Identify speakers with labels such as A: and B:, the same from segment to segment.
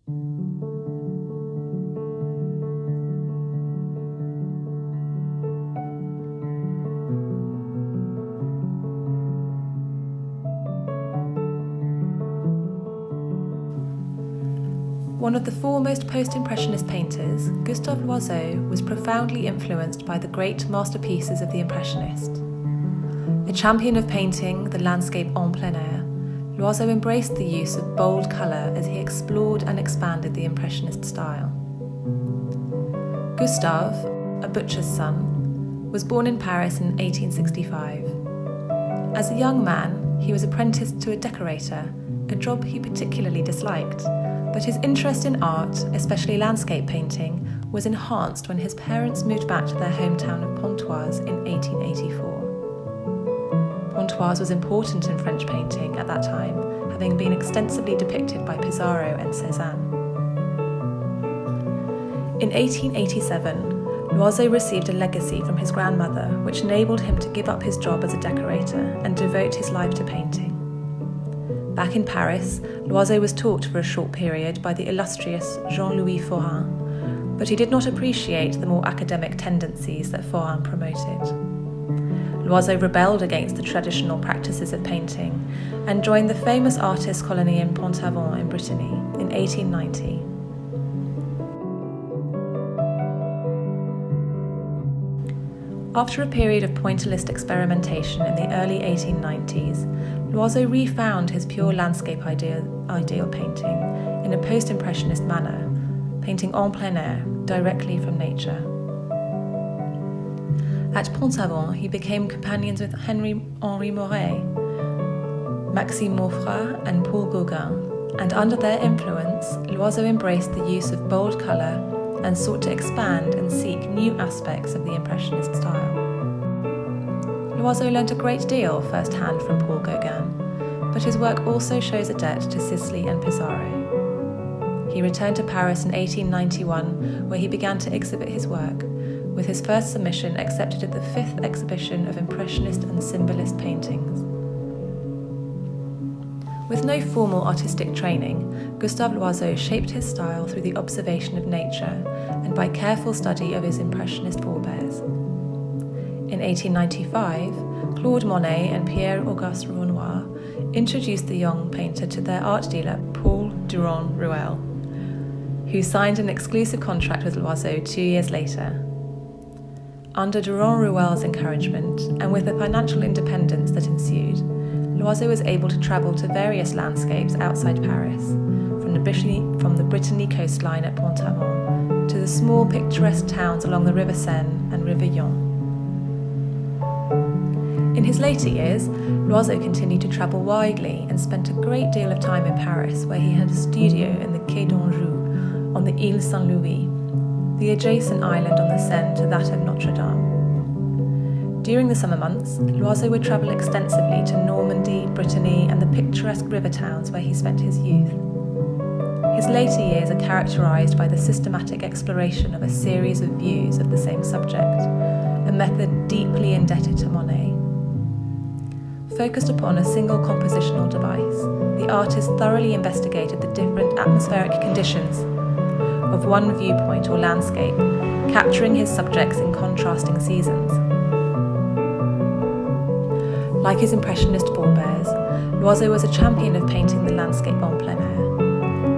A: One of the foremost post-impressionist painters, Gustave Loiseau was profoundly influenced by the great masterpieces of the Impressionists. A champion of painting the landscape en plein air, Loiseau embraced the use of bold colour as he explored and expanded the Impressionist style. Gustave, a butcher's son, was born in Paris in 1865. As a young man, he was apprenticed to a decorator, a job he particularly disliked. But his interest in art, especially landscape painting, was enhanced when his parents moved back to their hometown of Pontoise in 1884. Pontoise was important in French painting at that time, having been extensively depicted by Pissarro and Cézanne. In 1887, Loiseau received a legacy from his grandmother, which enabled him to give up his job as a decorator and devote his life to painting. Back in Paris, Loiseau was taught for a short period by the illustrious Jean-Louis Forain, but he did not appreciate the more academic tendencies that Forain promoted. Loiseau rebelled against the traditional practices of painting and joined the famous artist colony in Pont-Aven in Brittany in 1890. After a period of pointillist experimentation in the early 1890s, Loiseau refound his pure landscape ideal painting in a post-impressionist manner, painting en plein air, directly from nature. At Pont-Aven, he became companions with Henri Moret, Maxime Moffrat and Paul Gauguin, and under their influence, Loiseau embraced the use of bold colour and sought to expand and seek new aspects of the Impressionist style. Loiseau learnt a great deal firsthand from Paul Gauguin, but his work also shows a debt to Sisley and Pissarro. He returned to Paris in 1891, where he began to exhibit his work, with his first submission accepted at the 5th exhibition of Impressionist and Symbolist paintings. With no formal artistic training, Gustave Loiseau shaped his style through the observation of nature and by careful study of his Impressionist forebears. In 1895, Claude Monet and Pierre-Auguste Renoir introduced the young painter to their art dealer Paul Durand-Ruel, who signed an exclusive contract with Loiseau 2 years later. Under Durand-Ruel's encouragement, and with the financial independence that ensued, Loiseau was able to travel to various landscapes outside Paris, from the Brittany coastline at Pont-Aven to the small picturesque towns along the River Seine and River Yonne. In his later years, Loiseau continued to travel widely and spent a great deal of time in Paris, where he had a studio in the Quai d'Anjou on the Île Saint-Louis, the adjacent island on the Seine to that of Notre Dame. During the summer months, Loiseau would travel extensively to Normandy, Brittany, and the picturesque river towns where he spent his youth. His later years are characterised by the systematic exploration of a series of views of the same subject, a method deeply indebted to Monet. Focused upon a single compositional device, the artist thoroughly investigated the different atmospheric conditions of one viewpoint or landscape, capturing his subjects in contrasting seasons. Like his Impressionist forebears, Loiseau was a champion of painting the landscape en plein air.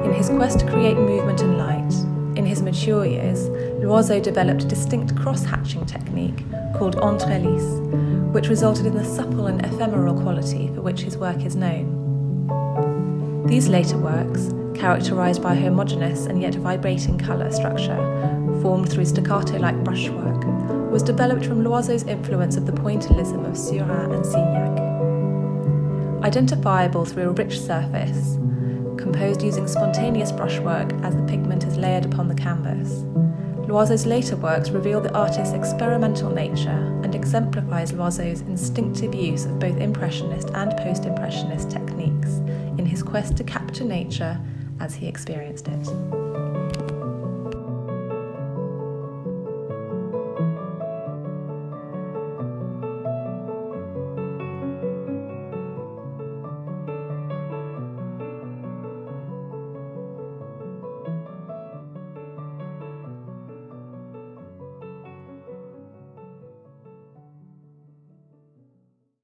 A: In his quest to create movement and light, in his mature years, Loiseau developed a distinct cross-hatching technique called entrelisse, which resulted in the supple and ephemeral quality for which his work is known. These later works, characterised by homogeneous and yet vibrating colour structure, formed through staccato-like brushwork, was developed from Loiseau's influence of the pointillism of Seurat and Signac. Identifiable through a rich surface, composed using spontaneous brushwork as the pigment is layered upon the canvas, Loiseau's later works reveal the artist's experimental nature and exemplifies Loiseau's instinctive use of both Impressionist and post-Impressionist techniques in his quest to capture nature as he experienced it.